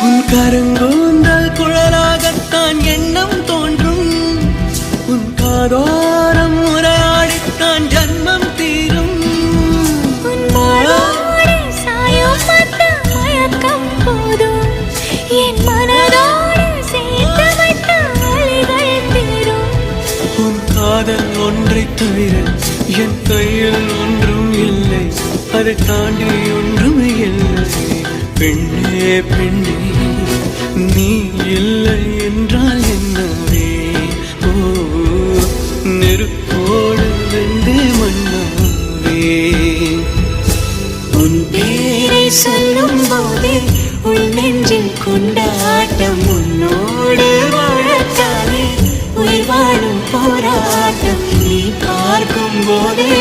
உன் கருங்கூந்தல் குழலாகத்தான் எண்ணம் தோன்றும். உன் காதோரம் உரையாடித்தான் ஜன்மம் தீரும். உன் மாளோடு சாயும் மத்த மயக்கம் போதும். என் மனதோடு சேர்த்து வைத்த வழிகள் தீரும். உன் காதல் ஒன்றை தவிர என் கையில் ஒன்றும் இல்லை. அதை தாண்டி ஒன்றும் இல்லை. பெண்ணே பெண்ணே நீ இல்லை என்றால் என்னவே? ஓ நெருப்போடு வெந்தே மண்ணாவே. உன் பேரை சொல்லும் போதே உள் நெஞ்சில் கொண்டாட்டம். உன்னோடு வாழத்தானே உயிர் வாழும் போராட்டம். நீ பார்க்கும் போதே